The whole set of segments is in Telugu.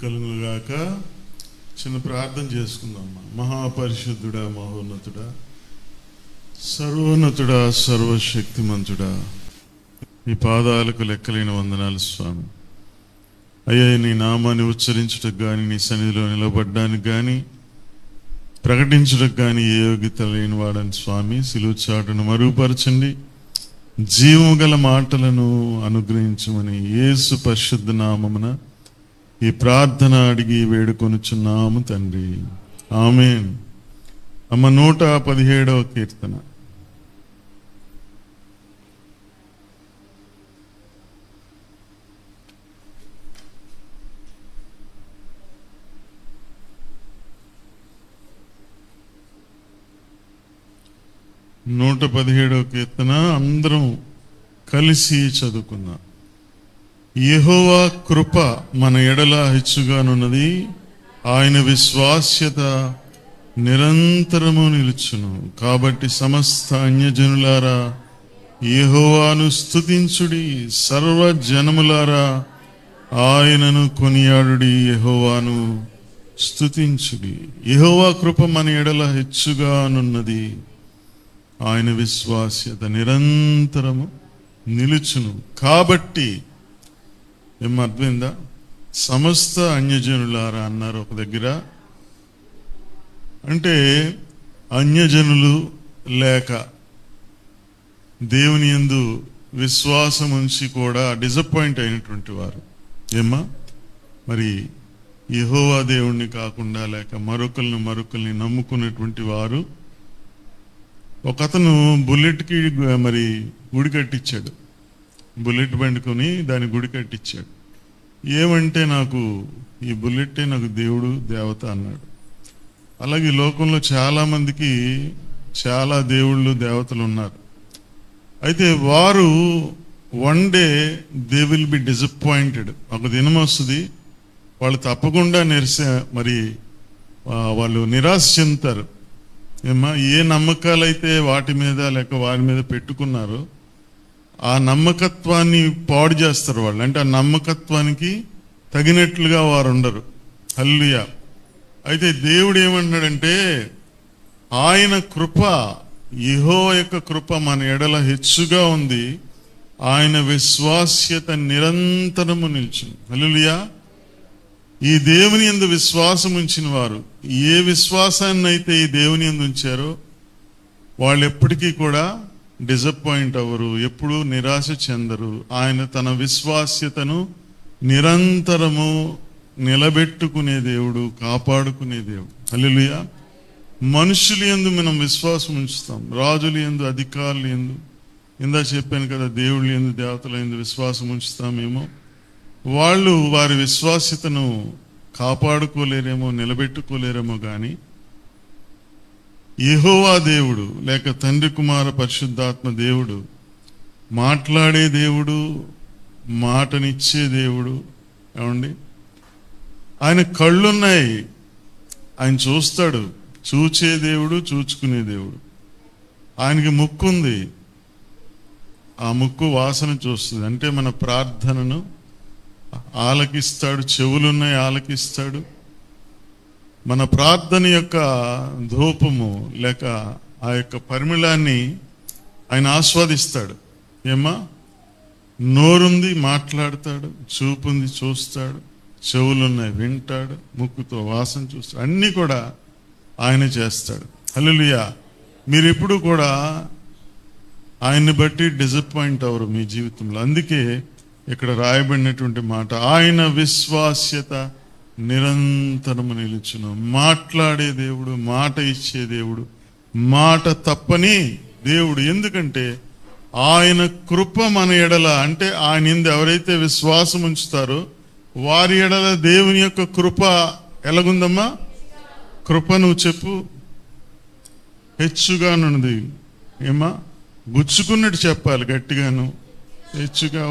కలుగుగాక. చిన్న ప్రార్థన చేసుకుందాం. మహాపరిశుద్ధుడా, మహోన్నతుడా, సర్వోన్నతుడా, సర్వశక్తిమంతుడా, ఈ పాదాలకు లెక్కలేని వందనాలు స్వామి. అయ్యా, నీ నామాన్ని ఉచ్చరించుటకు కానీ, నీ సన్నిధిలో నిలబడ్డానికి కానీ, ప్రకటించుటకు కానీ ఏ యోగ్యత లేని వాడని స్వామి. సిలువ చాటును మరుగుపరచండి, జీవము గల మాటలను అనుగ్రహించమని యేసు పరిశుద్ధ నామమున ఈ ప్రార్థన అడిగి వేడుకొనుచున్నాము తండ్రి, ఆమేన్. అమ్మ 117వ కీర్తన. అందరం కలిసి చదువుకుందాం. యెహోవా కృప మన ఎడల హెచ్చుగానున్నది, ఆయన విశ్వాస్యత నిరంతరము నిలుచును. కాబట్టి సమస్త అన్యజనులారా యెహోవాను స్తుతించుడి, సర్వజనములారా ఆయనను కొనియాడుడి, యెహోవాను స్తుతించుడి. యెహోవా కృప మన ఎడల హెచ్చుగానున్నది, ఆయన విశ్వాస్యత నిరంతరము నిలుచును. కాబట్టి ఏమర్థమైందా? సమస్త అన్యజనులారా అన్నారు ఒక దగ్గర. అంటే అన్యజనులు లేక దేవుని యందు విశ్వాసం ఉంచి కూడా డిసప్పాయింట్ అయినటువంటి వారు మరి యెహోవా దేవుణ్ణి కాకుండా లేక మరొకరిని నమ్ముకున్నటువంటి వారు. ఒకతను బుల్లెట్కి మరి గుడి కట్టించాడు, బుల్లెట్ బండి కొని దాని గుడి కట్టించాడు. ఏమంటే నాకు ఈ బుల్లెట్టే నాకు దేవుడు దేవత అన్నాడు. అలాగే లోకంలో చాలామందికి చాలా దేవుళ్ళు దేవతలు ఉన్నారు. అయితే వారు one day they will be disappointed. ఒక దినం వస్తుంది, వాళ్ళు తప్పకుండా వాళ్ళు నిరాశ చెందుతారు. ఏ నమ్మకాలైతే వాటి మీద లేక వారి మీద పెట్టుకున్నారో ఆ నమ్మకత్వాన్ని పాడు చేస్తారు వాళ్ళు. అంటే ఆ నమ్మకత్వానికి తగినట్లుగా వారు ఉండరు. హల్లెలూయా. అయితే దేవుడు ఏమంటున్నాడంటే, ఆయన కృప, యెహోవా యొక్క కృప మన ఎడల హెచ్చుగా ఉంది, ఆయన విశ్వాస్యత నిరంతరము నిల్చును. హల్లెలూయా. ఈ దేవుని యందు విశ్వాసం ఉంచిన వారు ఏ విశ్వాసాన్ని అయితే ఈ దేవుని యందు ఉంచారో వాళ్ళు ఎప్పటికీ కూడా డిసప్పాయింట్ అవ్వరు, ఎప్పుడూ నిరాశ చెందరు. ఆయన తన విశ్వాస్యతను నిరంతరము నిలబెట్టుకునే దేవుడు, కాపాడుకునే దేవుడు. హల్లెలూయా. మనుషుల యందు మనం విశ్వాసం ఉంచుతాం, రాజుల యందు, అధికారుల యందు, ఇందా చెప్పాను కదా, దేవుళ్ళ యందు, దేవతల యందు విశ్వాసం ఉంచుతామేమో. వాళ్ళు వారి విశ్వాస్యతను కాపాడుకోలేరేమో, నిలబెట్టుకోలేరేమో. కానీ యెహోవా దేవుడు లేక తండ్రి కుమార పరిశుద్ధాత్మ దేవుడు మాట్లాడే దేవుడు, మాటనిచ్చే దేవుడు. ఏమండి, ఆయన కళ్ళున్నాయి, ఆయన చూస్తాడు, చూచే దేవుడు, చూచుకునే దేవుడు. ఆయనకి ముక్కు ఉంది, ఆ ముక్కు వాసన చూస్తుంది. అంటే మన ప్రార్థనను ఆలకిస్తాడు, చెవులున్నాయి, ఆలకిస్తాడు. మన ప్రార్థన యొక్క ధూపము లేక ఆ యొక్క పరిమళాన్ని ఆయన ఆస్వాదిస్తాడు. నోరుంది, మాట్లాడతాడు, చూపుంది, చూస్తాడు, చెవులున్నాయి, వింటాడు, ముక్కుతో వాసన చూస్తాడు. అన్నీ కూడా ఆయన చేస్తాడు. హల్లెలూయా. మీరు ఎప్పుడు కూడా ఆయన్ని బట్టి డిసప్పాయింట్ అవ్వరు మీ జీవితంలో. అందుకే ఇక్కడ రాయబడినటువంటి మాట, ఆయన విశ్వాస్యత నిరంతరము నిలుచును. మాట్లాడే దేవుడు, మాట ఇచ్చే దేవుడు, మాట తప్పని దేవుడు. ఎందుకంటే ఆయన కృప మన ఎడల, అంటే ఆయన యందు ఎవరైతే విశ్వాసం ఉంచుతారో వారి ఎడల దేవుని యొక్క కృప ఎలాగుందమ్మా? కృప నువ్వు చెప్పు. హెచ్చుగానున్నది. గుచ్చుకున్నట్టు చెప్పాలి గట్టిగాను. హెచ్చుగా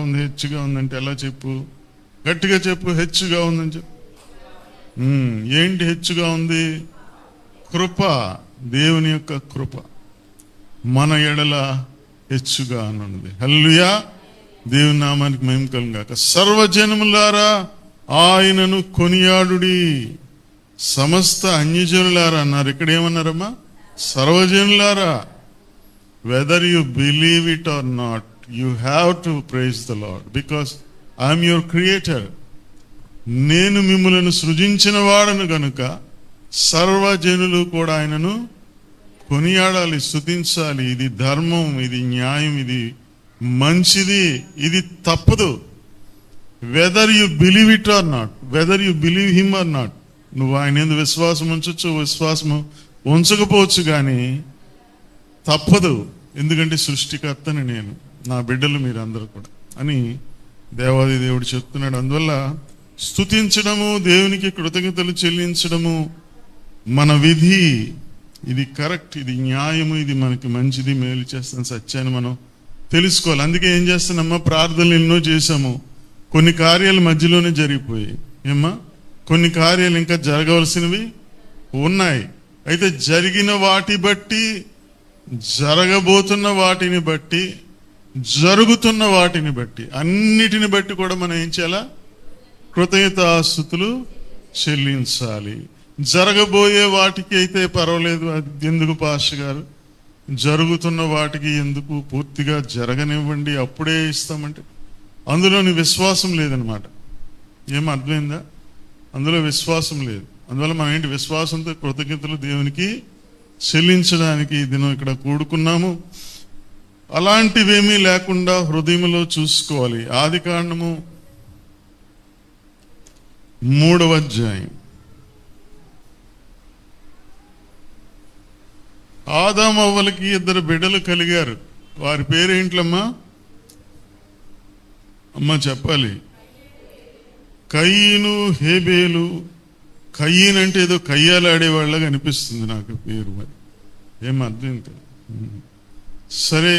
ఉందంటే ఎలా చెప్పు? గట్టిగా చెప్పు. హెచ్చుగా ఉందని చెప్పు. ఏంటి హెచ్చుగా ఉంది? కృప, దేవుని యొక్క కృప మన ఎడల హెచ్చుగా ఉన్నది. హల్లెలూయా. దేవుని నామానికి మహిమ కలుగుగాక. సర్వజనములారా ఆయనను కొనియాడుడి. సమస్త అన్యజనులారా అన్నారు. ఇక్కడ ఏమన్నారమ్మా? సర్వజనులారా. Whether you believe it or not, you have to praise the Lord, because I'm your creator. నేను మిమ్ములను సృజించిన వాడను గనుక సర్వజనులు కూడా ఆయనను కొనియాడాలి, స్తుతించాలి. ఇది ధర్మం, ఇది న్యాయం, ఇది మంచిది, ఇది తప్పదు. Weather you believe it or not, weather you believe him or not. నువ్వు ఆయన ఎందుకు విశ్వాసం ఉంచవచ్చు, విశ్వాసం ఉంచకపోవచ్చు, కానీ తప్పదు. ఎందుకంటే సృష్టికర్తని నేను, నా బిడ్డలు మీరందరూ కూడా అని దేవాది దేవుడు చెప్తున్నాడు. అందువల్ల స్తుతించడము, దేవునికి కృతజ్ఞతలు చెల్లించడము మన విధి. ఇది కరెక్ట్, ఇది న్యాయము, ఇది మనకి మంచిది, మేలు చేస్తున్న సత్యాన్ని మనం తెలుసుకోవాలి. అందుకే ఏం చేస్తున్నామా? ప్రార్థనలు ఎన్నో చేశాము, కొన్ని కార్యాలు మధ్యలోనే జరిగిపోయాయి. ఏమ్మా? కొన్ని కార్యాలు ఇంకా జరగవలసినవి ఉన్నాయి. అయితే జరిగిన వాటి బట్టి, జరగబోతున్న వాటిని బట్టి, జరుగుతున్న వాటిని బట్టి, అన్నిటిని బట్టి కూడా మనం ఏం చేయాలా? కృతజ్ఞతాస్తుతులు చెల్లించాలి. జరగబోయే వాటికి అయితే పర్వాలేదు, అది ఎందుకు పాస్టర్ గారు, జరుగుతున్న వాటికి ఎందుకు, పూర్తిగా జరగనివ్వండి, అప్పుడే ఇస్తామంటే అందులోని విశ్వాసం లేదనమాట. ఏం అర్థమైందా? అందులో విశ్వాసం లేదు. అందువల్ల మనం ఏంటి? విశ్వాసంతో కృతజ్ఞతలు దేవునికి చెల్లించడానికి ఈ దినం ఇక్కడ కూడుకున్నాము. అలాంటివేమీ లేకుండా హృదయంలో చూసుకోవాలి. ఆదికాండము 3వ అధ్యాయం. ఆదాము అవ్వలకి 2 బిడ్డలు కలిగారు. వారి పేరేంట్లమ్మా? అమ్మ చెప్పాలి. కయీను, హేబేలు. కయీన్ అంటే ఏదో కయ్యాలాడేవాళ్ళగా అనిపిస్తుంది నాకు పేరు, మరి ఏం అర్థం కాదు. సరే,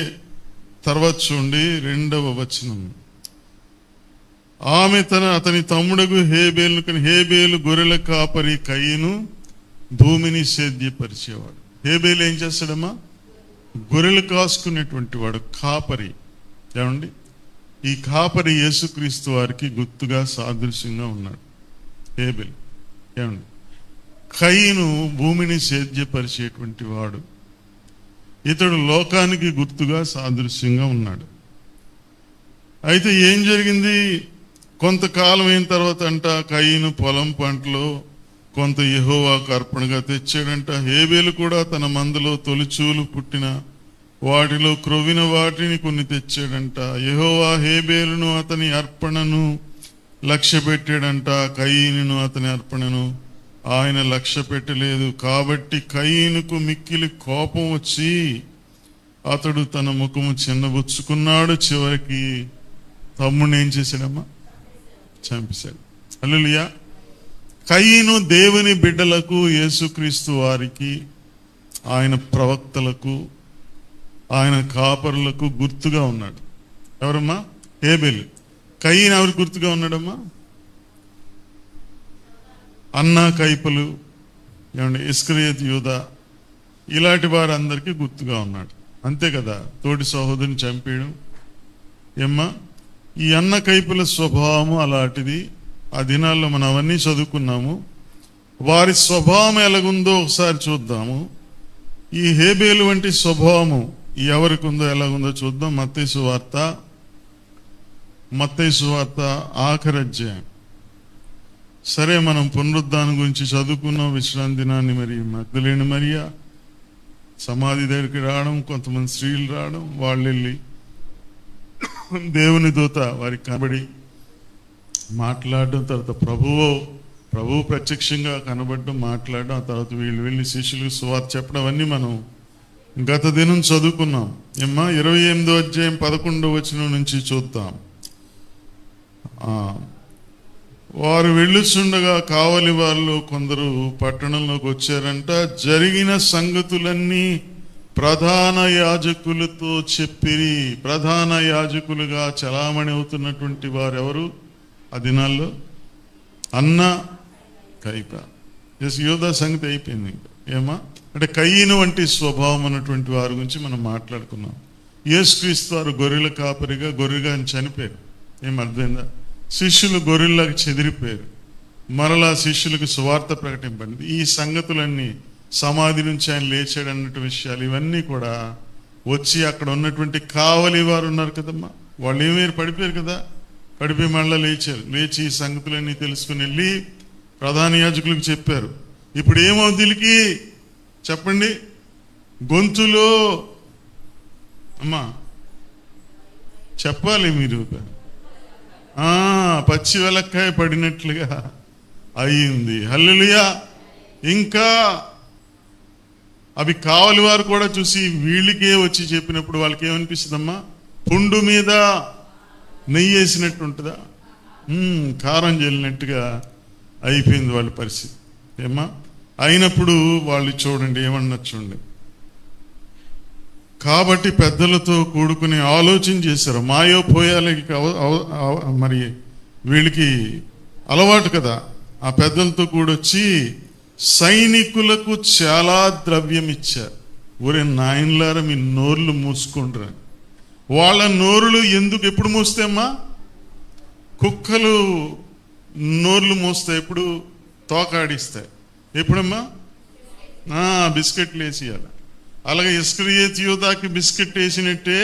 తర్వాత చూడండి 2వ వచనం. ఆమె అతని తమ్ముడకు హేబేలును కని. హేబేలు గొర్రెల కాపరి, కయీను భూమిని సేద్యపరిచేవాడు. హేబేలు ఏం చేస్తాడమ్మా? గొర్రెలు కాసుకునేటువంటి వాడు, కాపరి. ఏమండి? ఈ కాపరి యేసుక్రీస్తు వారికి గుర్తుగా, సాదృశ్యంగా ఉన్నాడు హేబేలు. ఏమండి? కయీను భూమిని సేద్యపరిచేటువంటి వాడు. ఇతడు లోకానికి గుర్తుగా, సాదృశ్యంగా ఉన్నాడు. అయితే ఏం జరిగింది? కొంతకాలం అయిన తర్వాత అంట కయీను పొలం పంటలో కొంత యెహోవాకు అర్పణగా తెచ్చాడంట. హేబేలు కూడా తన మందలో తొలిచూలు పుట్టిన వాటిలో క్రొవ్విన వాటిని కొన్ని తెచ్చాడంట. యెహోవా హేబేలును అతని అర్పణను లక్ష్య పెట్టాడంట, కయీనును అతని అర్పణను ఆయన లక్ష్య పెట్టలేదు. కాబట్టి కయీనుకు మిక్కిలి కోపం వచ్చి అతడు తన ముఖము చిన్నబుచ్చుకున్నాడు. చివరికి తమ్ముడిని ఏం చేశాడమ్మా? చంపేశాడు. హల్లెలూయా. కయీను దేవుని బిడ్డలకు, యేసుక్రీస్తు వారికి, ఆయన ప్రవక్తలకు, ఆయన కాపరులకు గుర్తుగా ఉన్నాడు. ఎవరమ్మా? హేబేలు. కయీను ఎవరికి గుర్తుగా ఉన్నాడమ్మా? అన్నా కైపలు, ఏమండి, ఇస్కరియోతు యూదా, ఇలాంటి వారందరికీ గుర్తుగా ఉన్నాడు. అంతే కదా, తోటి సహోదరుని చంపేయడం. ఏమ్మా? ఈ అన్న కైపుల స్వభావము అలాంటిది. ఆ దినాల్లో మనం అవన్నీ చదువుకున్నాము. వారి స్వభావం ఎలాగుందో ఒకసారి చూద్దాము. ఈ హేబేలు వంటి స్వభావము ఎవరికి ఉందో, ఎలాగుందో చూద్దాం. మత్తయి సువార్త ఆఖరి అధ్యాయం. సరే, మనం పునరుద్ధానం గురించి చదువుకున్నాం. విశ్రాంతి దినాన్ని మరి మగ్దలేని మరియా సమాధి దగ్గరికి రావడం, కొంతమంది స్త్రీలు రావడం, వాళ్ళు వెళ్ళి దేవుని దూత వారికి కనబడి మాట్లాడడం, తర్వాత ప్రభువు ప్రత్యక్షంగా కనబడడం, మాట్లాడడం, ఆ తర్వాత వీళ్ళు వెళ్ళి శిష్యులకు సువార్త చెప్పడం, అన్నీ మనం గత దినం చదువుకున్నాం. ఏమ్మా? 28వ అధ్యాయం 11వ వచనం నుంచి చూద్దాం. వారు వెళ్ళుచుండగా కావలి వాళ్ళు కొందరు పట్టణంలోకి వచ్చారంట. జరిగిన సంగతులన్నీ ప్రధాన యాజకులతో చెప్పిరి. ప్రధాన యాజకులుగా చలామణి అవుతున్నటువంటి వారు ఎవరు ఆ దినాల్లో? అన్న, కైప. యూదా సంగతి అయిపోయింది. ఏమా? అంటే కయీను వంటి స్వభావం అన్నటువంటి వారి గురించి మనం మాట్లాడుకున్నాం. యేసుక్రీస్తు వారు గొర్రెల కాపరిగా, గొర్రెగా చనిపోయారు. ఏం అర్థమైందా? శిష్యులు గొర్రెల్లాగా చెదిరిపోయారు. మరలా శిష్యులకు సువార్త ప్రకటింపండి. ఈ సంగతులన్నీ సమాధి నుంచి ఆయన లేచాడు అన్నట్టు విషయాలు ఇవన్నీ కూడా వచ్చి అక్కడ ఉన్నటువంటి కావలి వారు ఉన్నారు కదమ్మా, వాళ్ళు ఏమేరు పడిపోయారు కదా, పడిపోయి మళ్ళీ లేచారు. లేచి ఈ సంగతులన్నీ తెలుసుకుని వెళ్ళి ప్రధాన యాజకులకు చెప్పారు. ఇప్పుడు ఏమవుతుంది వీళ్ళకి చెప్పండి? గొంతులో అమ్మా చెప్పాలి మీరు, పచ్చి వెలక్కాయ పడినట్లుగా అయ్యింది. హల్లెలూయా. ఇంకా అవి కావలి వారు కూడా చూసి వీళ్ళకే వచ్చి చెప్పినప్పుడు వాళ్ళకి ఏమనిపిస్తుందమ్మా? పుండు మీద నెయ్యి వేసినట్టు ఉంటుందా, కారం జల్లినట్టుగా అయిపోయింది వాళ్ళ పరిస్థితి. ఏమ్మా అయినప్పుడు వాళ్ళు చూడండి ఏమన్నా చూడండి. కాబట్టి పెద్దలతో కూడుకుని ఆలోచన చేశారు. మాయో పోయాలకి మరి వీళ్ళకి అలవాటు కదా. ఆ పెద్దలతో కూడొచ్చి సైనికులకు చాలా ద్రవ్యం ఇచ్చారు. ఒరే నాయనలారా మీ నోర్లు మూసుకుంటారా. వాళ్ళ నోరులు ఎందుకు ఎప్పుడు మూస్తాయమ్మా? కుక్కలు నోర్లు మూస్తాయి, ఎప్పుడు తోకాడిస్తాయి. ఎప్పుడమ్మా? బిస్కెట్లు వేసేయాలి. అలాగే ఇస్కరియోతు యూదాకి బిస్కెట్ వేసినట్టే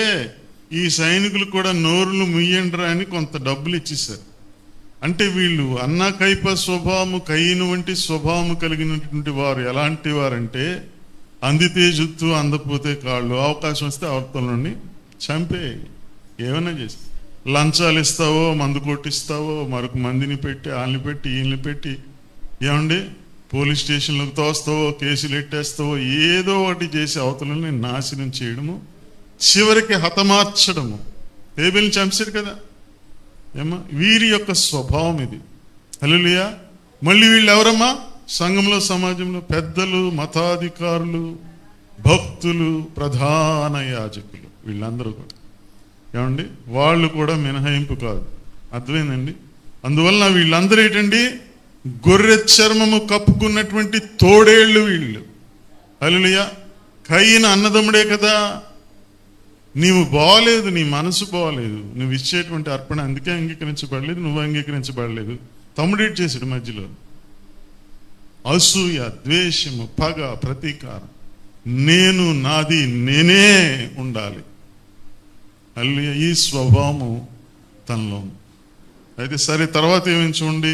ఈ సైనికులు కూడా నోరులు ముయ్యండ్రా అని కొంత డబ్బులు ఇచ్చేశారు. అంటే వీళ్ళు అన్న కైప స్వభావము, కయ్యను వంటి స్వభావము కలిగినటువంటి వారు ఎలాంటి వారంటే అందితే జుత్తు అందపోతే కాళ్ళు, అవకాశం వస్తే అవతలని చంపే ఏమైనా చేసి లంచాలు ఇస్తావో, మందు కొట్టిస్తావో, మరొక మందిని పెట్టి వాళ్ళని పెట్టి వీళ్ళని పెట్టి ఏమండి పోలీస్ స్టేషన్లకు తోస్తావో, కేసులు ఎట్టేస్తావో, ఏదో ఒకటి చేసి అవతలని నాశనం చేయడము, చివరికి హతమార్చడము. హేబెల్ని చంపారు కదా ఏమ్మా, వీరి యొక్క స్వభావం ఇది. హల్లెలూయా. మళ్ళీ వీళ్ళు ఎవరమ్మా? సంఘంలో సమాజంలో పెద్దలు, మతాధికారులు, భక్తులు, ప్రధాన యాజకులు, వీళ్ళందరూ కూడా ఏమండి వాళ్ళు కూడా మినహాయింపు కాదు. అర్థమైందండి? అందువలన వీళ్ళందరూ ఏంటండి? గొర్రె చర్మము కప్పుకున్నటువంటి తోడేళ్ళు వీళ్ళు. హల్లెలూయా. కయ్యను అన్నదమ్ముడే కదా. నీవు బాగలేదు, నీ మనసు బాగలేదు, నువ్వు ఇచ్చేటువంటి అర్పణ అందుకే అంగీకరించబడలేదు, నువ్వు అంగీకరించబడలేదు. తమ్ముడేటి చేశాడు మధ్యలో? అసూయ, ద్వేషము, పగ, ప్రతీకారం, నేను నాది నేనే ఉండాలి. హల్లెలూయా. ఈ స్వభావము తనలో ఉంది. అయితే సరే, తర్వాత ఏమని చూడండి,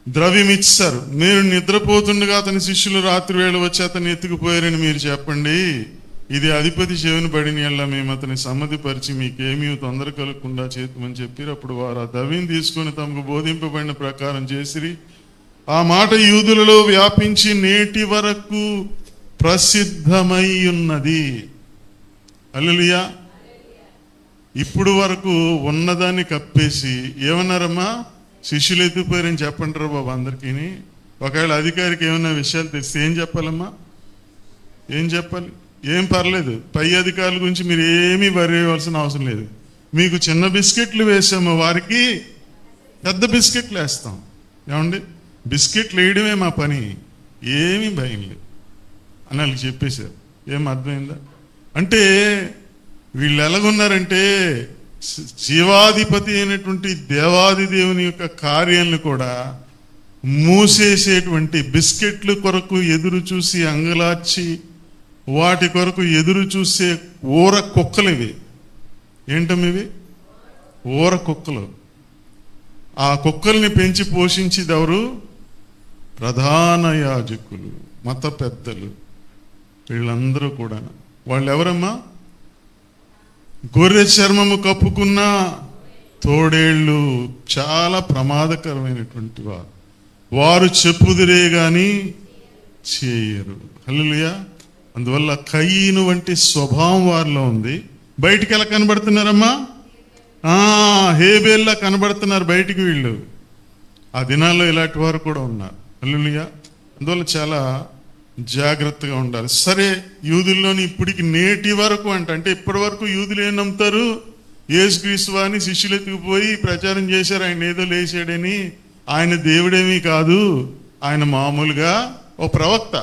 ద్రవ్యం ఇచ్చారు. మీరు నిద్రపోతుండగా అతని శిష్యులు రాత్రి వేళ వచ్చి అతన్ని ఎత్తుకుపోయారని మీరు చెప్పండి. ఇది అధిపతి చెవిని పడిన యెడల మేము అతని సమ్మతిపరిచి మీకేమీ తొందర కలగకుండా చేతుమని చెప్పారు. అప్పుడు వారు ఆ ద్రవ్యం తీసుకొని తమకు బోధింపబడిన ప్రకారం చేసిరి. ఆ మాట యూదులలో వ్యాపించి నేటి వరకు ప్రసిద్ధమై ఉన్నది. హల్లెలూయా. ఇప్పుడు వరకు ఉన్నదాన్ని కప్పేసి ఏమన్నారమ్మా? శిష్యులు ఎత్తుకుపోయారని చెప్పండి రా బాబు అందరికీ. ఒకవేళ అధికారికి ఏమన్నా విషయాలు తెలిస్తే ఏం చెప్పాలమ్మా? ఏం చెప్పాలి? ఏం పర్లేదు, పై అధికారుల గురించి మీరు ఏమీ వరేయవలసిన అవసరం లేదు. మీకు చిన్న బిస్కెట్లు వేసాము, వారికి పెద్ద బిస్కెట్లు వేస్తాం. ఏమండి? బిస్కెట్లు వేయడమే మా పని, ఏమీ భయం లేదు అని వాళ్ళకి చెప్పేశారు. ఏం అర్థమైందా? అంటే వీళ్ళు ఎలాగున్నారంటే జీవాధిపతి అయినటువంటి దేవాది దేవుని యొక్క కార్యాలను కూడా మూసేసేటువంటి, బిస్కెట్లు కొరకు ఎదురు చూసి అంగలార్చి వాటి కొరకు ఎదురు చూసే ఊర కుక్కలు ఇవి. ఏంటమ్మివి? ఊర కుక్కలు. ఆ కుక్కల్ని పెంచి పోషించేది ఎవరు? ప్రధాన యాజకులు, మత పెద్దలు, వీళ్ళందరూ కూడా. వాళ్ళు ఎవరమ్మా? గొర్రె చర్మము కప్పుకున్న తోడేళ్ళు. చాలా ప్రమాదకరమైనటువంటి వారు. వారు చెప్పుదురే గాని చేయరు. హల్లెలూయా. అందువల్ల కయ్యను వంటి స్వభావం వారిలో ఉంది. బయటికి ఎలా కనబడుతున్నారమ్మా? హేబేల్లా కనబడుతున్నారు బయటికి వీళ్ళు. ఆ దినాల్లో ఇలాంటి వారు కూడా ఉన్నారు. హల్లెలూయా. అందువల్ల చాలా జాగ్రత్తగా ఉండాలి. సరే, యూదుల్లోని ఇప్పటికి నేటి వరకు అంటే ఇప్పటి వరకు యూదులు ఏం నమ్ముతారు? యేసుక్రీస్తు వారిని శిష్యులు ఎత్తుకుపోయి ప్రచారం చేశారు, ఆయన ఏదో లేచాడని. ఆయన దేవుడేమీ కాదు, ఆయన మామూలుగా ఓ ప్రవక్త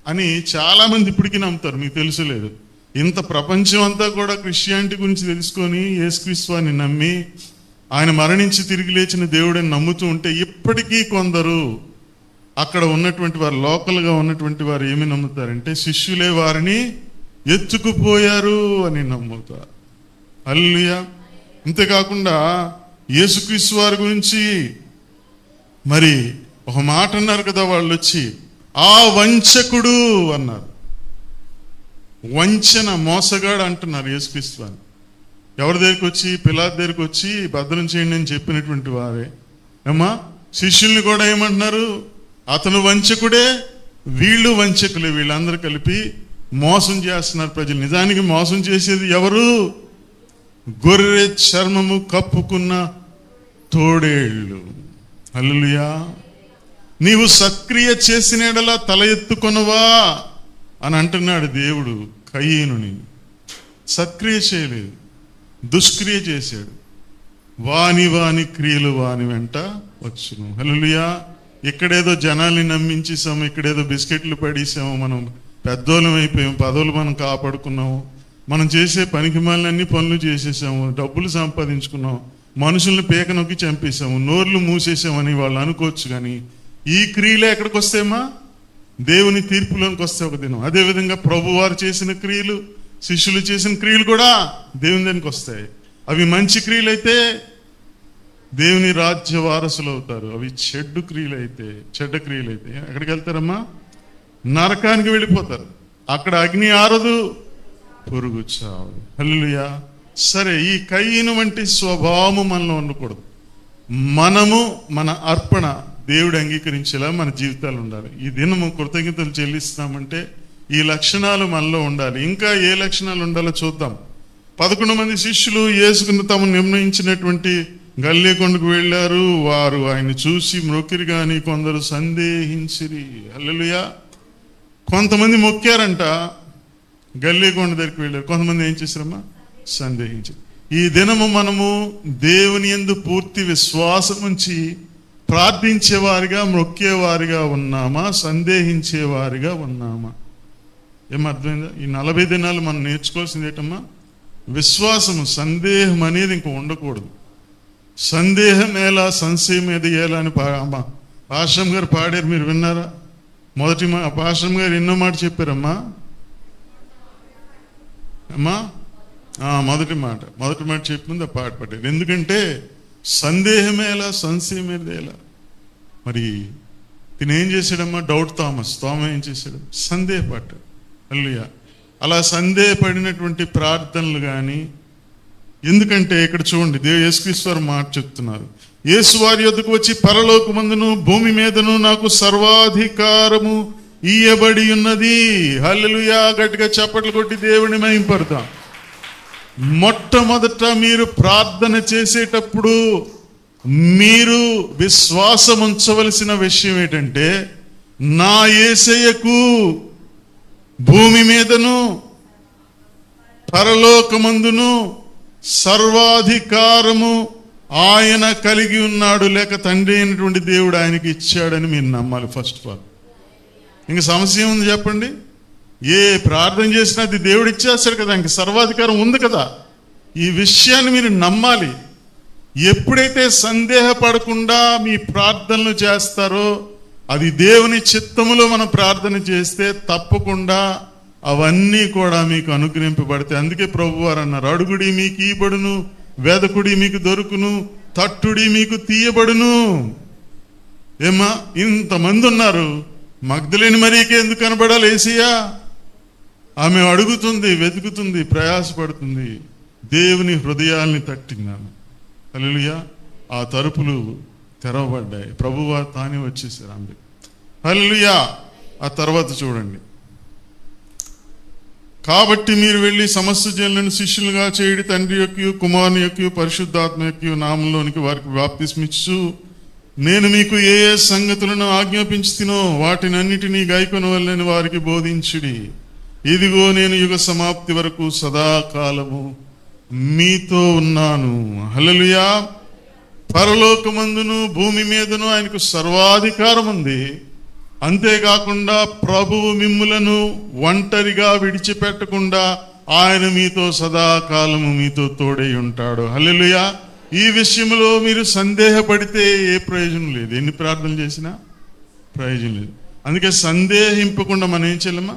అని చాలా మంది ఇప్పటికీ నమ్ముతారు. మీకు తెలుసులేదు? ఇంత ప్రపంచం అంతా కూడా క్రిస్టియానిటీ గురించి తెలుసుకొని యేసుక్రీస్తు వారిని నమ్మి ఆయన మరణించి తిరిగి లేచిన దేవుడని నమ్ముతూ ఉంటే ఇప్పటికీ కొందరు అక్కడ ఉన్నటువంటి వారు, లోకల్గా ఉన్నటువంటి వారు ఏమి నమ్ముతారంటే శిష్యులే వారిని ఎత్తుకుపోయారు అని నమ్ముతారు. హల్లెలూయా. అంతేకాకుండా యేసుక్రీస్తు వారి గురించి మరి ఒక మాట అన్నారు కదా, వాళ్ళు వచ్చి ఆ వంచకుడు అన్నారు. వంచన, మోసగాడు అంటున్నారు యేసుక్రీస్తు వారిని. ఎవరి దగ్గరికి వచ్చి? పిలాతు దగ్గరికి వచ్చి భద్రం చేయండి అని చెప్పినటువంటి వారే ఏమా శిష్యుల్ని కూడా ఏమంటున్నారు? అతను వంచకుడే, వీళ్ళు వంచకులే, వీళ్ళందరూ కలిపి మోసం చేస్తున్నారు ప్రజలు. నిజానికి మోసం చేసేది ఎవరు? గొర్రె చర్మము కప్పుకున్న తోడేళ్ళు. హల్లెలూయా. నీవు సత్క్రియ చేసిన ఎడల తల ఎత్తుకొనవా అని అంటున్నాడు దేవుడు కయీనుని. సత్క్రియ చేయలేదు, దుష్క్రియ చేశాడు. వాని క్రియలు వాని వెంట వచ్చును. హల్లెలూయా. ఇక్కడేదో జనాల్ని నమ్మించేసాము, ఇక్కడేదో బిస్కెట్లు పడేసాము, మనం పెద్దోళ్ళం అయిపోయాము, పదవులు మనం కాపాడుకున్నాము, మనం చేసే పనికి మాలినన్ని పనులు చేసేసాము, డబ్బులు సంపాదించుకున్నాం, మనుషుల్ని పీక నొక్కి చంపేసాము, నోర్లు మూసేసామని వాళ్ళు అనుకోవచ్చు. కానీ ఈ క్రియలే ఎక్కడికి వస్తాయమ్మా? దేవుని తీర్పులోనికి వస్తే ఒక దినం. అదేవిధంగా ప్రభువారు చేసిన క్రియలు, శిష్యులు చేసిన క్రియలు కూడా దేవుని దానికి వస్తాయి. అవి మంచి క్రియలు అయితే దేవుని రాజ్య వారసులు అవుతారు. అవి చెడ్డ క్రియలు అయితే ఎక్కడికి వెళ్తారమ్మా? నరకానికి వెళ్ళిపోతారు. అక్కడ అగ్ని ఆరదు, పురుగు చావు. హల్లెలూయా. సరే, ఈ కయీను వంటి స్వభావము మనలో ఉండకూడదు. మనము మన అర్పణ దేవుడు అంగీకరించేలా మన జీవితాలు ఉండాలి. ఈ దినము కృతజ్ఞతలు చెల్లిస్తామంటే ఈ లక్షణాలు మనలో ఉండాలి. ఇంకా ఏ లక్షణాలు ఉండాలో చూద్దాం. 11 మంది శిష్యులు యేసుకుని తాము నిర్ణయించినటువంటి గల్లీకొండకు వెళ్ళారు. వారు ఆయన చూసి మొక్కిరి గాని కొందరు సందేహించిరి. హల్లెలూయా. కొంతమంది మొక్కారంట, గల్లీకొండ దగ్గరికి వెళ్ళారు. కొంతమంది ఏం చేశారమ్మా? సందేహించారు. ఈ దినము మనము దేవుని యందు పూర్తి విశ్వాసం ఉంచి ప్రార్థించేవారిగా, మొక్కేవారిగా ఉన్నామా? సందేహించేవారిగా ఉన్నామా? ఏమర్థమైందా? ఈ 40 దినాలు మనం నేర్చుకోవాల్సింది ఏంటమ్మా? విశ్వాసము. సందేహం అనేది ఇంక ఉండకూడదు. సందేహం ఎలా, సంశయం ఏది ఎలా అని పాశ్రం గారు పాడారు, మీరు విన్నారా? పాశ్రం గారు ఎన్నో మాట చెప్పారమ్మా. మొదటి మాట చెప్పింది ఆ పాట పాడారు. ఎందుకంటే సందేహమేలా, సంశయం ఏలా. మరి తినేం చేశాడమ్మా? డౌట్ థామస్ ఏం చేశాడు? సందేహపడ్డాడు. హల్లెలూయా. అలా సందేహపడినటువంటి ప్రార్థనలు కానీ, ఎందుకంటే ఇక్కడ చూడండి, యేసుక్రీస్తు మాట చెప్తున్నారు. యేసు వారి యొద్దకు వచ్చి పరలోకమందును భూమి మీదను నాకు సర్వాధికారము ఇయ్యబడి ఉన్నది. హల్లెలూయా. గట్టిగా చప్పట్లు కొట్టి దేవుని మహింపడతాం. మొట్టమొదట మీరు ప్రార్థన చేసేటప్పుడు మీరు విశ్వాసం ఉంచవలసిన విషయం ఏంటంటే, నా యేసయ్యకు భూమి మీదను పరలోకమందును సర్వాధికారము ఆయన కలిగి ఉన్నాడు, లేక తండ్రి అయినటువంటి దేవుడు ఆయనకి ఇచ్చాడని మీరు నమ్మాలి. ఫస్ట్ ఆఫ్ ఆల్ ఇంక సమస్య ఏముంది చెప్పండి? ఏ ప్రార్థన చేసినా అది దేవుడు ఇచ్చేస్తాడు కదా, ఇంక సర్వాధికారం ఉంది కదా. ఈ విషయాన్ని మీరు నమ్మాలి. ఎప్పుడైతే సందేహపడకుండా మీ ప్రార్థనలు చేస్తారో, అది దేవుని చిత్తములో మనం ప్రార్థన చేస్తే తప్పకుండా అవన్నీ కూడా మీకు అనుగ్రహింపబడతాయి. అందుకే ప్రభువారు అన్నారు, అడుగుడి మీకు ఇయ్యబడును, వెదకుడి మీకు దొరుకును, తట్టుడి మీకు తీయబడును. ఏమ్మా, ఇంతమంది ఉన్నారు, మగ్దలేని మరీకి ఎందుకు కనబడాలి యేసయ్యా? ఆమె అడుగుతుంది, వెతుకుతుంది, ప్రయాసపడుతుంది, దేవుని హృదయాల్ని తట్టిందాను. హల్లెలూయా. ఆ తలుపులు తెరవబడ్డాయి, ప్రభువారు తానే వచ్చేసారు ఆమె. హల్లెలూయా. ఆ తర్వాత చూడండి, కాబట్టి మీరు వెళ్ళి సమస్త జనులను శిష్యులుగా చేయడి, తండ్రి యొక్క, కుమారుని యొక్క, పరిశుద్ధాత్మ యొక్క నామంలోనికి వారికి బాప్తిస్మిచ్చు నేను మీకు ఏ ఏ సంగతులను ఆజ్ఞాపించుతినో వాటినన్నిటినీ గైకొనవలెనని వారికి బోధించుడి. ఇదిగో నేను యుగ సమాప్తి వరకు సదాకాలము మీతో ఉన్నాను. హల్లెలూయా. పరలోకమందును భూమి మీదను ఆయనకు సర్వాధికారం ఉంది. అంతేకాకుండా ప్రభువు మిమ్ములను ఒంటరిగా విడిచిపెట్టకుండా ఆయన మీతో సదాకాలము మీతో తోడై ఉంటాడు. హల్లెలూయా. ఈ విషయంలో మీరు సందేహపడితే ఏ ప్రయోజనం లేదు. ఎన్ని ప్రార్థనలు చేసినా ప్రయోజనం లేదు. అందుకే సందేహింపకుండా మనం ఏం చేయాలమ్మా,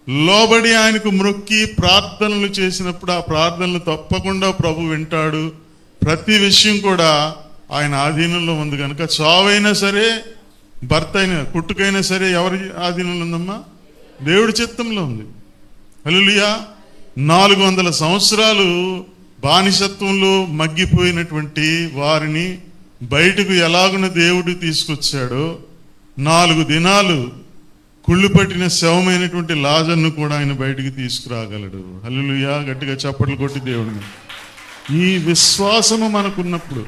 లోబడి ఆయనకు మొక్కి ప్రార్థనలు చేసినప్పుడు ఆ ప్రార్థనలు తప్పకుండా ప్రభు వింటాడు. ప్రతి విషయం కూడా ఆయన ఆధీనంలో ఉంది కనుక చావైనా సరే, భర్త అయినా కుట్టుకైనా సరే ఎవరి ఆధీనంలో ఉందమ్మా? దేవుడి చిత్తంలో ఉంది. హల్లెలూయా. 400 సంవత్సరాలు బానిసత్వంలో మగ్గిపోయినటువంటి వారిని బయటకు ఎలాగున దేవుడు తీసుకొచ్చాడో, 4 దినాలు కుళ్ళు పట్టిన శవమైనటువంటి లాజర్ను కూడా ఆయన బయటికి తీసుకురాగలడు. హల్లెలూయా. గట్టిగా చప్పట్లు కొట్టి దేవుడిని. ఈ విశ్వాసము మనకున్నప్పుడు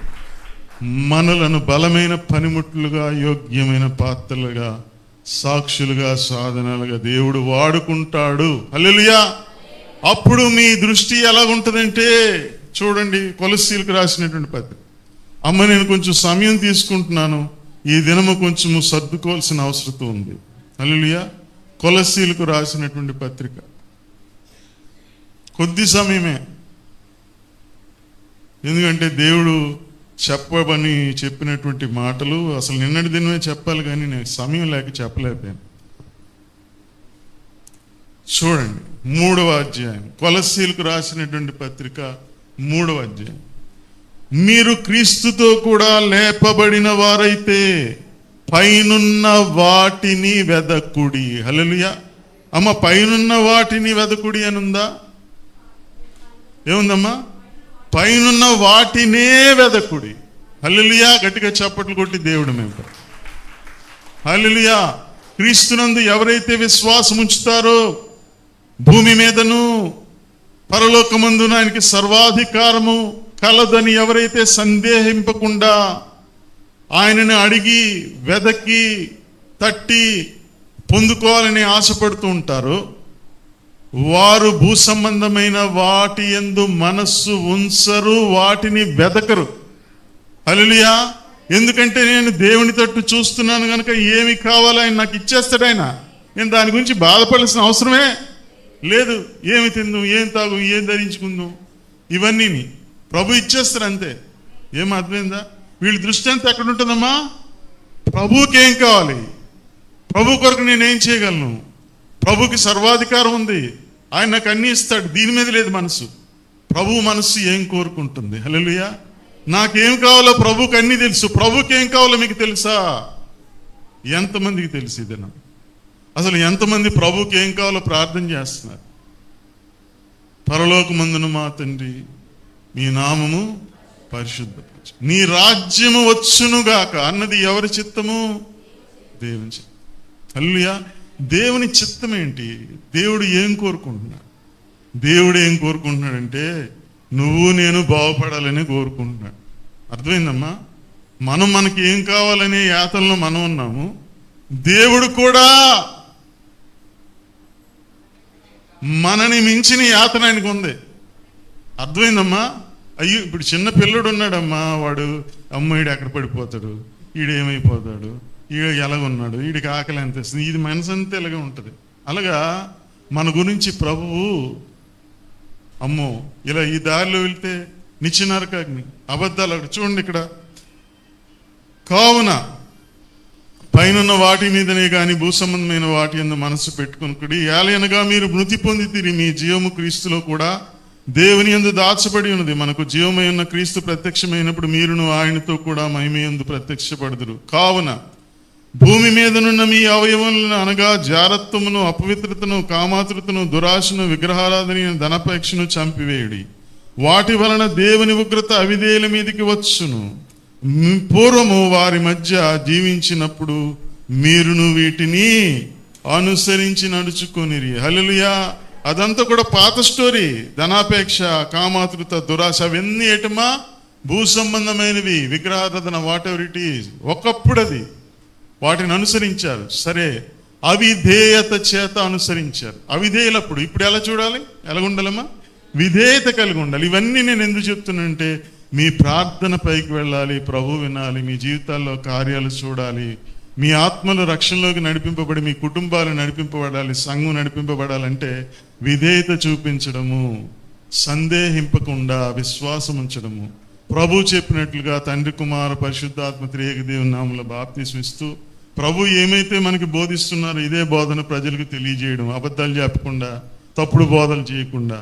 మనలను బలమైన పనిముట్లుగా, యోగ్యమైన పాత్రలుగా, సాక్షులుగా, సాధనాలుగా దేవుడు వాడుకుంటాడు. హల్లెలూయా. అప్పుడు మీ దృష్టి ఎలాగుంటుందంటే, చూడండి కొలస్సీలకు రాసినటువంటి పత్రిక. అమ్మ, నేను కొంచెం సమయం తీసుకుంటున్నాను, ఈ దినము కొంచెము సర్దుకోవాల్సిన అవసరం ఉంది. హల్లెలూయా. కొలస్సీలకు రాసినటువంటి పత్రిక కొద్ది సమయమే, ఎందుకంటే దేవుడు చెప్పని చెప్పినటువంటి మాటలు అసలు నిన్నటి దినమే చెప్పాలి, కానీ నేను సమయం లేక చెప్పలేకపోయాను. చూడండి 3వ అధ్యాయం, కొలస్సీలకు రాసినటువంటి పత్రిక 3వ అధ్యాయం. మీరు క్రీస్తుతో కూడా లేపబడిన వారైతే పైనున్న వాటిని వెదకుడి. హల్లెలూయా. అమ్మ, పైనున్న వాటిని వెదకుడి అని ఉందా? ఏముందమ్మా? పైనున్న వాటినే వెదకుడి. హల్లెలూయా. గట్టిగా చప్పట్లు కొట్టి దేవుడు మేము. హల్లెలూయా. క్రీస్తునందు ఎవరైతే విశ్వాసం ఉంచుతారో భూమి మీదను పరలోకమందున ఆయనకి సర్వాధికారము కలదని ఎవరైతే సందేహింపకుండా ఆయనను అడిగి వెదకి తట్టి పొందుకోవాలని ఆశపడుతూ ఉంటారో వారు భూ సంబంధమైన వాటి యందు మనస్సు ఉంచరు, వాటిని వెదకరు. హల్లెలూయా. ఎందుకంటే నేను దేవుని తట్టు చూస్తున్నాను కనుక ఏమి కావాలో ఆయన నాకు ఇచ్చేస్తాడు. ఆయన నేను దాని గురించి బాధపడాల్సిన అవసరమే లేదు. ఏమి తిందాం, ఏం తాగు, ఏం ధరించుకుందాం, ఇవన్నీ ప్రభు ఇచ్చేస్తారు అంతే. ఏం అర్థమైందా? వీళ్ళ దృష్టి అంతా ఎక్కడ ఉంటుందమ్మా? ప్రభువుకి ఏం కావాలి, ప్రభు కొరకు నేనేం చేయగలను, ప్రభుకి సర్వాధికారం ఉంది, ఆయన నాకు అన్ని ఇస్తాడు, దీని మీద లేదు మనసు. ప్రభు మనసు ఏం కోరుకుంటుంది? హల్లెలూయా. నాకేం కావాలో ప్రభుకి అన్ని తెలుసు. ప్రభుకి ఏం కావాలో మీకు తెలుసా? ఎంతమందికి తెలుసు ఇదేనా? అసలు ఎంతమంది ప్రభుకి ఏం కావాలో ప్రార్థన చేస్తున్నారు? పరలోకమందున మా తండ్రి, మీ నామము పరిశుద్ధపరచు, నీ రాజ్యము వచ్చునుగాక అన్నది ఎవరి చిత్తము? దేవుని చిత్తం. హల్లెలూయా. దేవుని చిత్తం ఏంటి? దేవుడు ఏం కోరుకుంటున్నాడు? దేవుడు ఏం కోరుకుంటున్నాడంటే నువ్వు నేను బాగుపడాలని కోరుకుంటున్నాడు. అర్థమైందమ్మా? మనకి ఏం కావాలనే యాతనలో మనం ఉన్నాము. దేవుడు కూడా మనని మించిన యాతన ఆయనకు ఉంది. అర్థమైందమ్మా? అయ్యో, ఇప్పుడు చిన్న పిల్లడు ఉన్నాడమ్మా, వాడు అమ్మాయిడు ఎక్కడ పడిపోతాడు, ఈడేమైపోతాడు, ఈడ ఎలాగున్నాడు, వీడికి ఆకలి ఎంత ఇస్తుంది, ఇది మనసు అంతా ఇలాగే ఉంటుంది. అలాగా మన గురించి ప్రభువు అమ్మో ఇలా ఈ దారిలో వెళ్తే నిత్య నరకాగ్ని, అబద్ధాలు. అక్కడ చూడండి, ఇక్కడ కావున పైనున్న వాటి మీదనే గాని భూ సంబంధమైన వాటి యందు మనసు పెట్టుకునుకుడి. ఏలయనగా మీరు మృతి పొందితిరి, మీ జీవము క్రీస్తులో కూడా దేవుని యందు దాచబడి ఉన్నది. మనకు జీవమై ఉన్న క్రీస్తు ప్రత్యక్షమైనప్పుడు మీరును ఆయనతో కూడా మహిమయందు ప్రత్యక్షపడుదురు. కావున భూమి మీదనున్న మీ అవయవములను అనగా జారత్వమును, అపవిత్రతను, కామాతృతను, దురాశను, విగ్రహారాధన, ధనపేక్షను చంపివేయుడి. వాటి వలన దేవుని ఉగ్రత అవిధేయుల మీదికి వచ్చును. పూర్వము వారి మధ్య జీవించినప్పుడు మీరును వీటిని అనుసరించి నడుచుకొనిరి. హల్లెలూయా. అదంతా కూడా పాత స్టోరీ. ధనాపేక్ష, కామాతృత, దురాశ అవన్నీ ఏటమ్మా? భూ సంబంధమైనవి, విగ్రహారాధన, వాట్ ఎవర్ ఇట్ ఈజ్. ఒకప్పుడు అది వాటిని అనుసరించారు. సరే, అవిధేయత చేత అనుసరించారు. అవిధేయులప్పుడు ఇప్పుడు ఎలా చూడాలి? ఎలా ఉండాలమ్మా? విధేయత కలిగి ఉండాలి. ఇవన్నీ నేను ఎందుకు చెప్తున్నానంటే మీ ప్రార్థన పైకి వెళ్ళాలి, ప్రభు వినాలి, మీ జీవితాల్లో కార్యాలు చూడాలి, మీ ఆత్మలు రక్షణలోకి నడిపింపబడి మీ కుటుంబాలు నడిపింపబడాలి, సంఘం నడిపింపబడాలంటే విధేయత చూపించడము, సందేహింపకుండా విశ్వాసం ఉంచడము, ప్రభు చెప్పినట్లుగా తండ్రి కుమార పరిశుద్ధాత్మ త్రియేక దేవుని నామములో బాప్తిస్మం ఇస్తూ ప్రభు ఏమైతే మనకి బోధిస్తున్నారో ఇదే బోధన ప్రజలకు తెలియజేయడం, అబద్ధాలు చెప్పకుండా, తప్పుడు బోధలు చేయకుండా.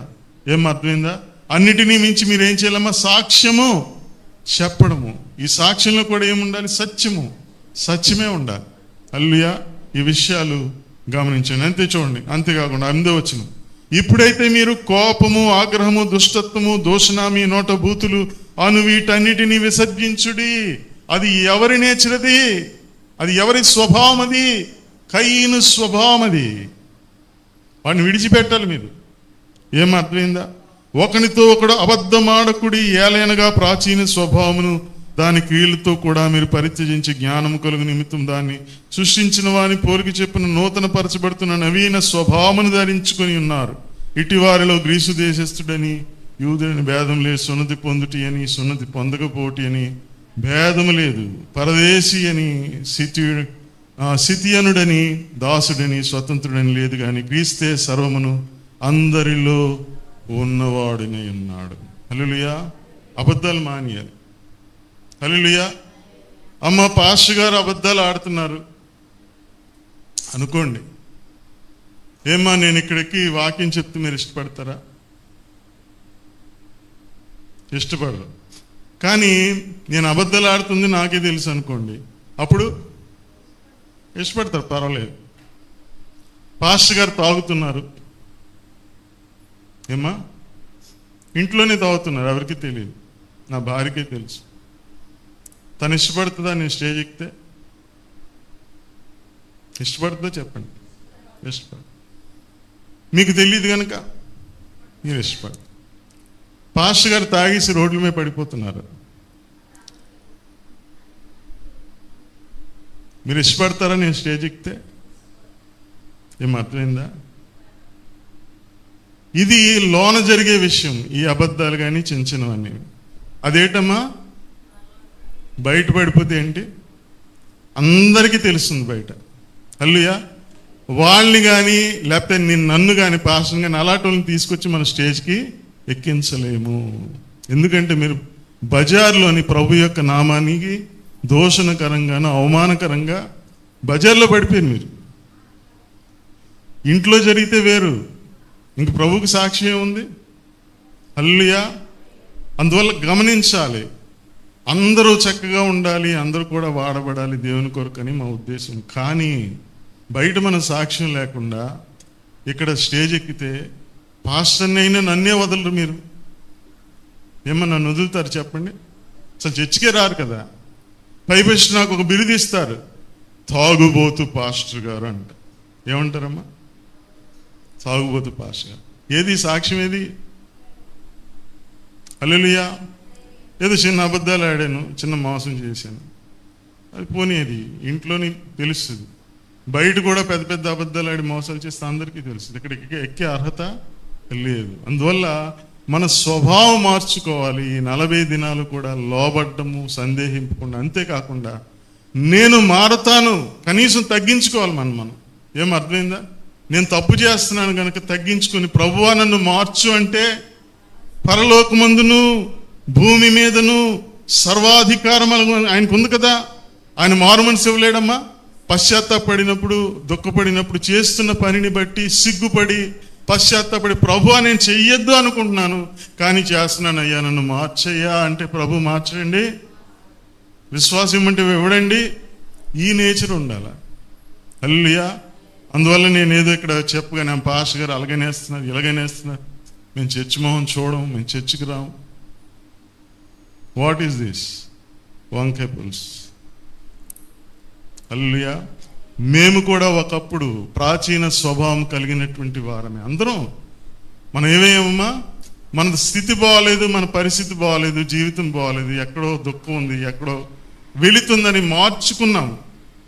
ఏం అర్థమైందా? అన్నిటినీ మించి మీరు ఏం చేయాలమ్మా? సాక్ష్యము చెప్పడము. ఈ సాక్ష్యంలో కూడా ఏముండాలి? సత్యమే ఉండాలి. హల్లెలూయా. ఈ విషయాలు గమనించండి. అంతే చూడండి. అంతేకాకుండా 8వ వచనం, ఇప్పుడైతే మీరు కోపము, ఆగ్రహము, దుష్టత్వము, దూషణ, మీ నోట బూతులు అను వీటన్నిటినీ విసర్జించుడి. అది ఎవరి నేచరది? అది ఎవరి స్వభావం? అది కయీను స్వభావం. అది వాడిని విడిచిపెట్టాలి మీరు. ఏం అర్థమైందా? ఒకనితో ఒకడు అబద్ధమాడకుడి, ఏలైనగా ప్రాచీన స్వభావమును దాని క్రియలతో కూడా మీరు పరిత్యజించి జ్ఞానము కలుగు నిమిత్తం దాన్ని సృష్టించిన వాని పోలిక చెప్పున నూతన పరచబడుతున్న నవీన స్వభావమును ధరించుకొని ఉన్నారు. ఇటు వారిలో గ్రీసు దేశస్థుడని యూదుడని భేదం లేదు, సున్నతి పొందుటి అని సున్నతి పొందకపోటి అని భేదము లేదు, పరదేశీ అని సితియనుడని దాసుడని స్వతంత్రుడని లేదు, కానీ క్రీస్తే సర్వమును అందరిలో ఉన్నవాడునే ఉన్నాడు. హల్లెలూయా. అబద్ధాలు మానేయాలి. హల్లెలూయా. అమ్మ పాస్టర్ గారు అబద్ధాలు ఆడుతున్నారు అనుకోండి. ఏమ్మా నేను ఇక్కడికి వాక్యం చెప్తే మీరు ఇష్టపడతారా? ఇష్టపడరు. కానీ నేను అబద్ధాలు ఆడుతుంది నాకే తెలుసు అనుకోండి, అప్పుడు ఇష్టపడతారు, పర్వాలేదు. పాస్టర్ గారు తాగుతున్నారు, ఏమ్మా ఇంట్లోనే తాగుతున్నారు, ఎవరికి తెలియదు, నా భార్యకే తెలుసు. తను ఇష్టపడుతుందా నేను స్టేజ్ ఎక్కితే? ఇష్టపడుతుందో చెప్పండి. ఇష్టపడు. మీకు తెలియదు కనుక మీరు ఇష్టపడతారు. పాస్టర్ గారు తాగేసి రోడ్ల మీద పడిపోతున్నారు, మీరు ఇష్టపడతారా నేను స్టేజ్ ఎక్కితే? ఏం అర్థమైందా? ఇది లోన జరిగే విషయం. ఈ అబద్ధాలు కానీ చిన్న చిన్నవన్నీ అదేటమ్మా బయట పడిపోతే ఏంటి? అందరికీ తెలుస్తుంది బయట. హల్లెలూయా. వాళ్ళని కానీ లేకపోతే నన్ను కానీ పాస్టర్ కానీ అలాంటి వాళ్ళని తీసుకొచ్చి మన స్టేజ్కి ఎక్కించలేము. ఎందుకంటే మీరు బజార్లోని ప్రభు యొక్క నామానికి దూషణకరంగాను అవమానకరంగా బజార్లో పడిపోయారు మీరు. ఇంట్లో జరిగితే వేరు, ఇంక ప్రభువుకి సాక్ష్యం ఏముంది? హల్లెలూయా. అందువల్ల గమనించాలి, అందరూ చక్కగా ఉండాలి, అందరూ కూడా వాడబడాలి దేవుని కొరకని మా ఉద్దేశం. కానీ బయట మన సాక్ష్యం లేకుండా ఇక్కడ స్టేజ్ ఎక్కితే పాస్టర్ని అయినా నన్నే వదలరు మీరు. ఏమన్నా నన్ను వదులుతారు చెప్పండి? అసలు చర్చికే రారు కదా. పైపెచ్చి నాకు ఒక బిరుదు ఇస్తారు, తాగుబోతు పాస్టర్ గారు అంట. ఏమంటారమ్మా? తాగుబోతు పాస్టర్ గారు. ఏది సాక్ష్యం? ఏది? హల్లెలూయా. ఏదో చిన్న అబద్ధాలు ఆడాను, చిన్న మోసం చేశాను, అది పోనీది ఇంట్లోని తెలుస్తుంది. బయట కూడా పెద్ద పెద్ద అబద్ధాలు ఆడి మోసాలు చేస్తే అందరికీ తెలుస్తుంది. ఇక్కడ ఎక్కే అర్హత లేదు. అందువల్ల మన స్వభావం మార్చుకోవాలి. ఈ 40 దినాలు కూడా లోబడ్డము, సందేహింపకుండా. అంతేకాకుండా నేను మారతాను, కనీసం తగ్గించుకోవాలి మనం. ఏం అర్థమైందా? నేను తప్పు చేస్తున్నాను కనుక తగ్గించుకుని ప్రభువా నన్ను మార్చు అంటే పరలోకమందును భూమి మీదను సర్వాధికారం ఆయనకు ఉంది కదా. ఆయన మారు మనసు ఇవ్వలేడమ్మా. పశ్చాత్తాపడినప్పుడు, దుఃఖపడినప్పుడు, చేస్తున్న పనిని బట్టి సిగ్గుపడి పశ్చాత్తాపడి ప్రభువా నేను చెయ్యొద్దు అనుకుంటున్నాను కానీ చేస్తున్నాను, అయ్యా నన్ను మార్చయ్యా అంటే ప్రభు మార్చండి. విశ్వాసం అంటే ఇవ్వడండి. ఈ నేచర్ ఉండాలి. హల్లెలూయా. అందువల్ల నేను ఏదో ఇక్కడ చెప్పగానే పాస్టర్ గారు అలాగనేస్తున్నారు, ఇలాగనేస్తున్నారు, మేము చర్చి మొహం చూడం, మేము చర్చికి రాము. What is this? వంకాయ పులుసు. హల్లెలూయా. మేము కూడా ఒకప్పుడు ప్రాచీన స్వభావం కలిగినటువంటి వారమే అందరం. మనం ఏమేమమ్మా, మన స్థితి బాగలేదు, మన పరిస్థితి బాగలేదు, జీవితం బాగలేదు, ఎక్కడో దుఃఖం ఉంది, ఎక్కడో వెళుతుందని మార్చుకున్నాం.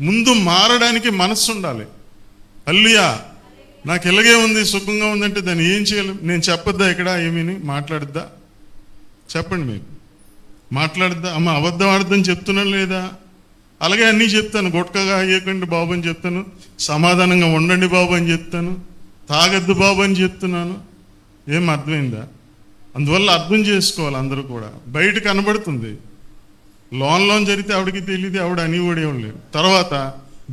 ముందు మారడానికి మనస్సు ఉండాలి. హల్లెలూయా. నాకు ఇలాగే ఉంది, సుఖంగా ఉందంటే దాన్ని ఏం చేయాలి? నేను చెప్పొద్దా? ఇక్కడ ఏమీని మాట్లాడద్దా? చెప్పండి. మీరు మాట్లాడద్దా? అమ్మ అబద్ధం ఆడద్దని చెప్తున్నాను లేదా? అలాగే అన్నీ చెప్తాను. గుట్కగా అయ్యకండి బాబు అని చెప్తాను, సమాధానంగా ఉండండి బాబు అని చెప్తాను, తాగద్దు బాబు అని చెప్తున్నాను. ఏం అర్థమైందా? అందువల్ల అర్థం చేసుకోవాలి అందరూ కూడా. బయట కనబడుతుంది, లోన్ జరిగితే ఆవిడకి తెలియదు, ఆవిడ అనేవాడేం లేదు. తర్వాత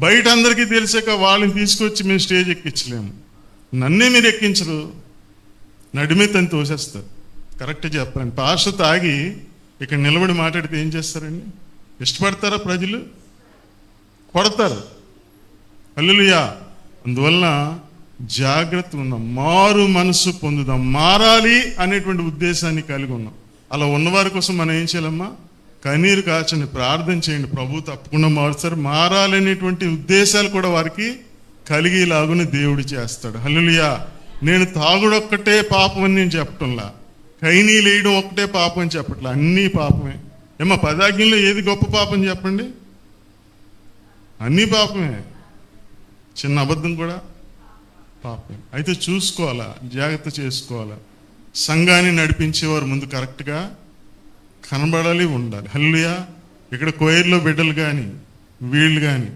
బయట అందరికీ తెలిసాక వాళ్ళని తీసుకొచ్చి మేము స్టేజ్ ఎక్కించలేము. నన్నే మీరు ఎక్కించరు, నడిమే తను తోసేస్తారు. కరెక్ట్ చెప్పండి. పాస్టర్ తాగి ఇక్కడ నిలబడి మాట్లాడితే ఏం చేస్తారండి? ఇష్టపడతారా ప్రజలు? కొడతారు. హల్లెలూయా. అందువలన జాగ్రత్త ఉన్నాం, మారు మనసు పొందుదాం, మారాలి అనేటువంటి ఉద్దేశాన్ని కలిగి ఉన్నాం. అలా ఉన్నవారి కోసం మనం ఏం చేయాలమ్మా? కన్నీరు కాచండి, ప్రార్థన చేయండి, ప్రభు తప్పకుండా మారుస్తారు. మారాలనేటువంటి ఉద్దేశాలు కూడా వారికి కలిగేలాగున దేవుడు చేస్తాడు. హల్లెలూయా. నేను తాగుడొక్కటే పాపం అని నేను చెప్పటంలా, కైనీలు వేయడం ఒక్కటే పాపం అని చెప్పట్లా, అన్నీ పాపమే. ఏమో 10 ఆజ్ఞల్లో ఏది గొప్ప పాపం చెప్పండి? అన్నీ పాపమే. చిన్న అబద్ధం కూడా పాపమే. అయితే చూసుకోవాలా, జాగ్రత్త చేసుకోవాలా. సంఘాన్ని నడిపించేవారు ముందు కరెక్ట్గా కనబడాలి, ఉండాలి. హల్లెలూయా. ఇక్కడ కోయిర్లో బిడ్డలు కానీ, వీళ్ళు కానీ,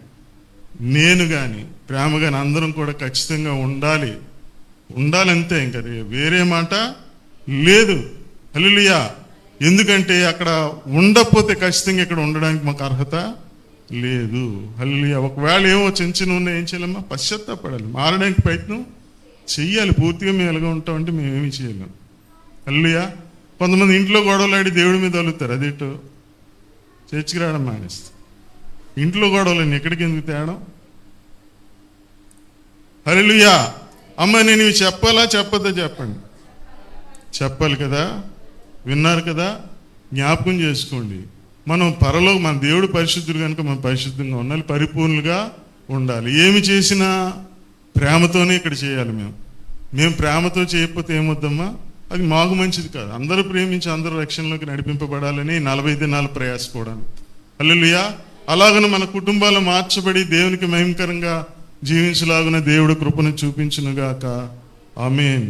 నేను కానీ, ప్రేమ కానీ అందరం కూడా ఖచ్చితంగా ఉండాలి. ఉండాలంతే, ఇంకా వేరే మాట లేదు. హల్లెలూయా. ఎందుకంటే అక్కడ ఉండకపోతే ఖచ్చితంగా ఇక్కడ ఉండడానికి మాకు అర్హత లేదు. హల్లెలూయా. ఒకవేళ ఏమో చిన్న ఉన్న ఏం చేయాలమ్మా? పశ్చాత్తాపడాలి, మారడానికి ప్రయత్నం చెయ్యాలి. పూర్తిగా మేము ఎలాగ ఉంటామంటే మేమేమి చేయలేం. హల్లెలూయా. కొంతమంది ఇంట్లో గొడవలాడి దేవుడి మీద అలుగుతారు, అదేటో చర్చికి రావడం మానేస్తారు. ఇంట్లో గొడవలని ఎక్కడికి ఎందుకు తేడం? హల్లెలూయా. అమ్మ నేను ఇవి చెప్పాలా చెప్పొద్దా? చెప్పండి. చెప్పాలి కదా, విన్నారు కదా, జ్ఞాపకం చేసుకోండి. మనం మన దేవుడు పరిశుద్ధుడు కనుక మనం పరిశుద్ధంగా ఉండాలి, పరిపూర్ణులుగా ఉండాలి. ఏమి చేసినా ప్రేమతోనే ఇక్కడ చేయాలి. మేము ప్రేమతో చేయకపోతే ఏమొద్దమ్మా? అది మాకు మంచిది కాదు. అందరూ ప్రేమించి అందరూ రక్షణలోకి నడిపింపబడాలని 40 దినాలు ప్రయాసపడాలి. హల్లెలూయా. అలాగనే మన కుటుంబాలు మార్చబడి దేవునికి మహిమకరంగా జీవించలాగున దేవుడు కృపను చూపించునుగాక. ఆమేన్.